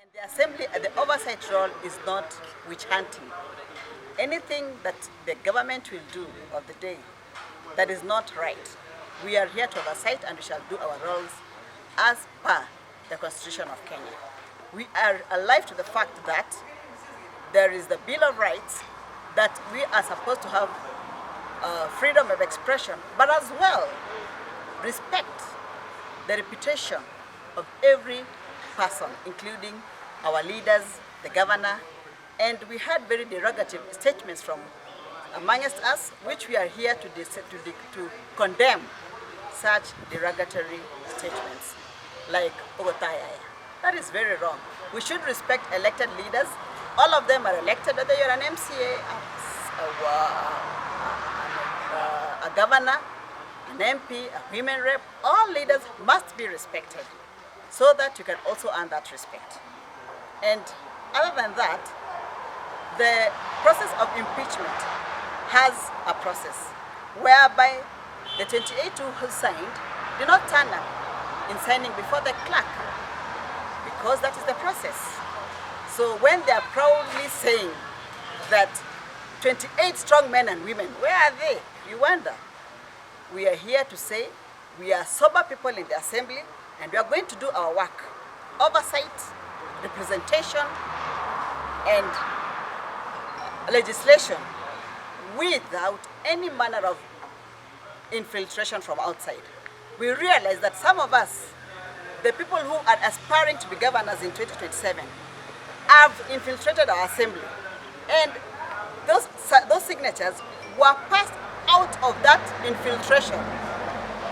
And the assembly, the oversight role is not witch hunting. Anything that the government will do of the day that is not right, we are here to oversight, and we shall do our roles as per the Constitution of Kenya. We are alive to the fact that there is the Bill of Rights, that we are supposed to have freedom of expression, but as well respect the reputation of every person, including our leaders, the governor, and we had very derogatory statements from amongst us, which we are here to condemn such derogatory statements like Ogotayaya. That is very wrong. We should respect elected leaders. All of them are elected, whether you're an MCA, a governor, an MP, a women rep, all leaders must be respected so that you can also earn that respect. And other than that, the process of impeachment has a process whereby the 28 who signed did not turn up in signing before the clerk, because that is the process. So when they are proudly saying that 28 strong men and women, where are they? You wonder. We are here to say we are sober people in the assembly, and we are going to do our work. Oversight, representation, and legislation without any manner of infiltration from outside. We realize that some of us, the people who are aspiring to be governors in 2027, have infiltrated our assembly. And those signatures were passed out of that infiltration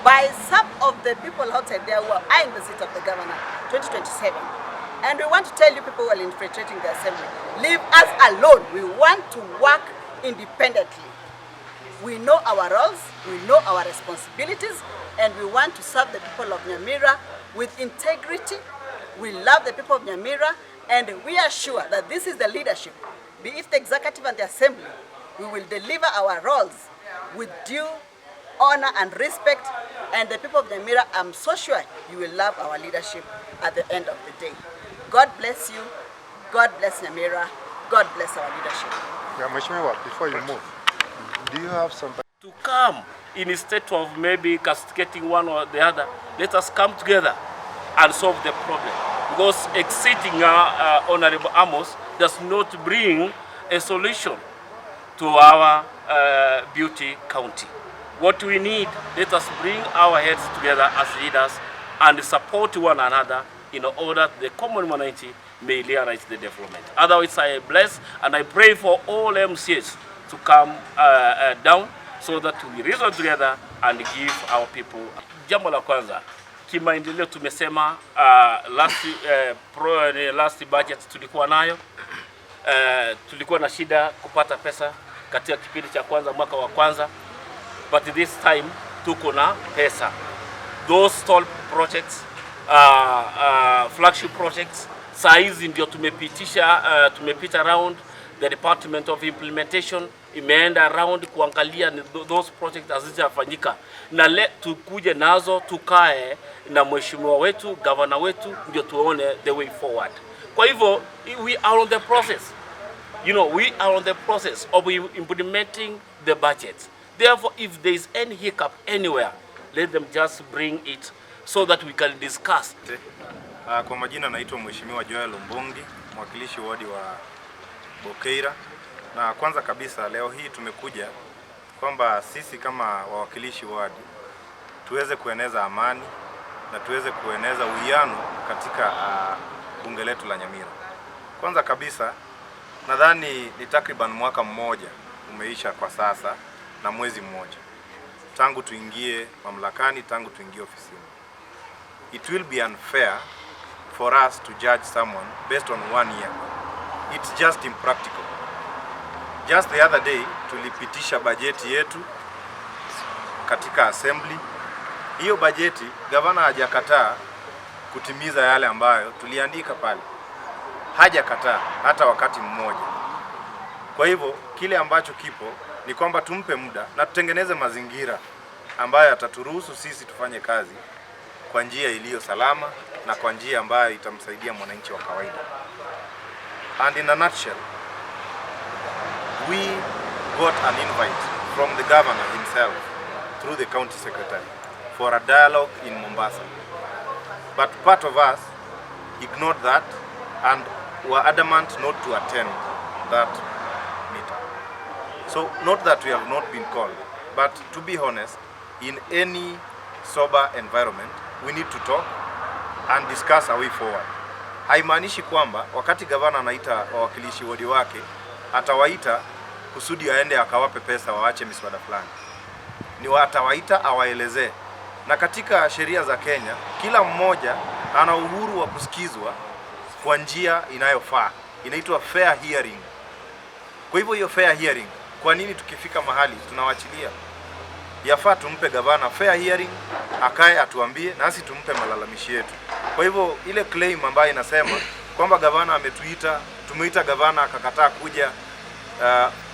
by some of the people outside there who are eyeing the seat of the governor 2027. And we want to tell you people who are infiltrating the assembly, leave us alone. We want to work independently. We know our roles, we know our responsibilities, and we want to serve the people of NYAMIRA with integrity. We love the people of NYAMIRA, and we are sure that this is the leadership, be it the executive and the assembly. We will deliver our roles with due honor and respect, and the people of NYAMIRA, I'm so sure you will love our leadership at the end of the day. God bless you, God bless NYAMIRA, God bless our leadership. Yeah, Mheshimiwa, before you move, do you have something to come instead of maybe castigating one or the other? Let us come together and solve the problem, because exiting Honorable AMOS does not bring a solution to our beauty county. What we need, let us bring our heads together as leaders and support one another in order that the common humanity may realize the development. Otherwise, I bless and I pray for all MCAs to come down so that we reason together and give our people. Jambo la kwanza, kimaendeleo tumesema last budget tulikuwa nayo, tulikuwa na shida kupata pesa katika kipindi cha kwanza, mwaka wa kwanza, but this time tuko na pesa. Those stall projects, flagship projects, saa hizi ndio tumepita around the Department of Implementation, imeenda around kuangalia those projects hazijafanyika, na tukuje nazo tukae na mheshimiwa wetu, governor wetu, ndio tuone the way forward. Kwa hivyo we are on the process. You know, we are on the process of implementing the budget. Therefore, if there is any hiccup anywhere, let them just bring it so that we can discuss. Kwa majina naitwa Mheshimiwa Joel Mbongi, mwakilishi wadi wa Bokeira. Na kwanza kabisa leo hii tumekuja kwamba sisi kama wawakilishi wadi tuweze kueneza amani na tuweze kueneza uwiano katika bunge letu la NYAMIRA. Kwanza kabisa nadhani ni takriban mwaka mmoja umeisha kwa sasa na mwezi mmoja tangu tuingie mamlakani, tangu tuingie ofisini. It will be unfair for us to judge someone based on 1 year. It's just impractical. Just the other day tulipitisha bajeti yetu katika assembly. Hiyo bajeti gavana hajakataa kutimiza yale ambayo tuliandika pale. Hajakataa hata wakati mmoja. Kwa hivyo kile ambacho kipo ni kwamba tumpe muda na tutengeneze mazingira ambayo ataturuhusu sisi tufanye kazi kwa njia iliyo salama na kwa njia ambayo itamsaidia mwananchi wa kawaida. And in a nutshell, we got an invite from the governor himself through the county secretary for a dialogue in Mombasa. But part of us ignored that and were adamant not to attend that meeting. So not that we have not been called, but to be honest, in any sober environment, we need to talk and discuss a way forward. Haimaanishi kwamba wakati gavana anaita wawakilishi wadi wake, atawaita kusudi aende akawape pesa waache miswada fulani. Ni atawaita awaelezee. Na katika sheria za Kenya, kila mmoja ana uhuru wa kusikizwa kwa njia inayofaa. Inaitwa fair hearing. Kwa hivyo hiyo fair hearing, kwa nini tukifika mahali tunawachilia? Yafaa tumpe gavana fair hearing, akae atuambie nasi tumpe malalamishi yetu. Kwa hivyo ile claim ambayo inasema kwamba gavana ametuita, tumeita gavana akakataa kuja,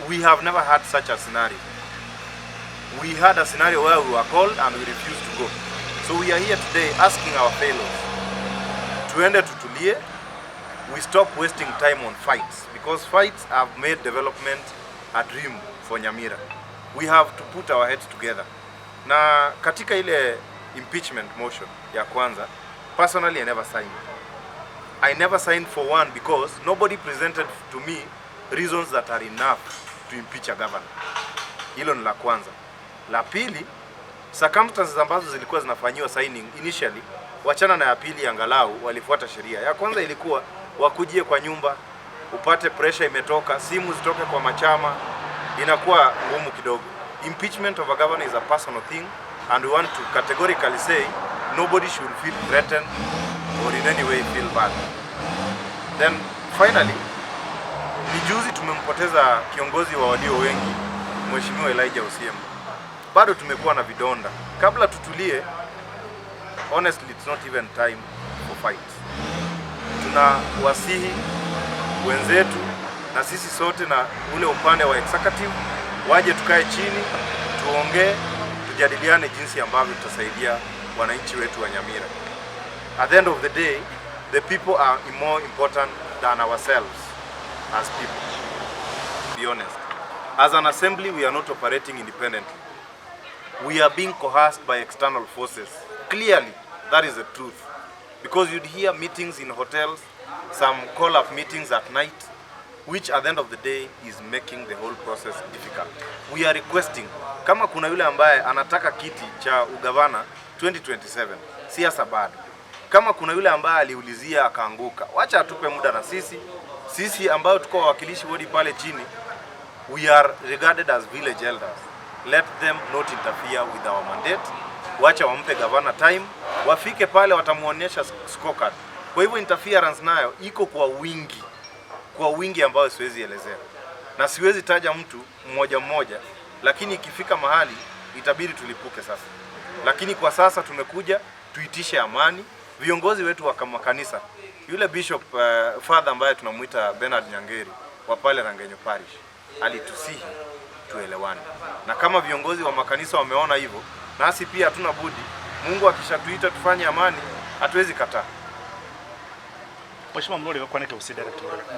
we have never had such a scenario. We had a scenario where we were called and we refused to go. So we are here today asking our fellows, tuende tutulie, we stop wasting time on fights, because fights have made development a dream for Nyamira. We have to put our heads together. Na katika ile impeachment motion ya kwanza, personally I never signed. I never signed for one because nobody presented to me reasons that are enough to impeach a governor. Hilo ni la kwanza. La pili, circumstances ambazo zilikuwa zinafanyiwa signing initially, wachana na ya pili angalau walifuata sheria. Ya kwanza ilikuwa wakujie kwa nyumba, upate pressure imetoka, simu zitoke kwa machama, inakuwa ngumu kidogo. Impeachment of a governor is a personal thing, and we want to categorically say nobody should feel threatened or in any way feel bad. Then finally, ni juzi tumempoteza kiongozi wa walio wengi, Mheshimiwa Elijah Osiemo. Bado tumekuwa na vidonda. Kabla tutulie, honestly it's not even time for fights. Tunawasihi wenzetu na sisi sote na ule upande wa executive waje tukae chini, tuongee, tujadiliane jinsi ambavyo tutasaidia wananchi wetu wa Nyamira. At the end of the day, the people are more important than ourselves as people. To be honest, as an assembly we are not operating independently. We are being coerced by external forces. Clearly, that is the truth. Because you'd hear meetings in hotels, some call-up meetings at night, which at the end of the day is making the whole process difficult. We are requesting, kama kuna yule ambaye anataka kiti cha ugavana 2027, siasa bado. Kama kuna yule ambaye aliulizia akaanguka, wacha atupe muda na sisi ambao tuko wawakilishi wodi pale chini, we are regarded as village elders. Let them not interfere with our mandate. Wacha wampe gavana time, wafike pale watamuonyesha scorecard. Kwa hivyo interference nayo iko kwa wingi ambao siwezi elezea. Na siwezi taja mtu mmoja, lakini ikifika mahali itabidi tulipuke sasa. Lakini kwa sasa tumekuja tuitishe amani. Viongozi wetu wa kanisa, yule bishop father ambaye tunamuita Bernard Nyangeri wa pale Rangenyo Parish, alitusihi tuelewane. Na kama viongozi wa makanisa wameona hivyo, nasi pia hatuna budi. Mungu akishatuita tufanye amani, hatuwezi kataa. Mheshimiwa Mloli, kwa nini usidirect?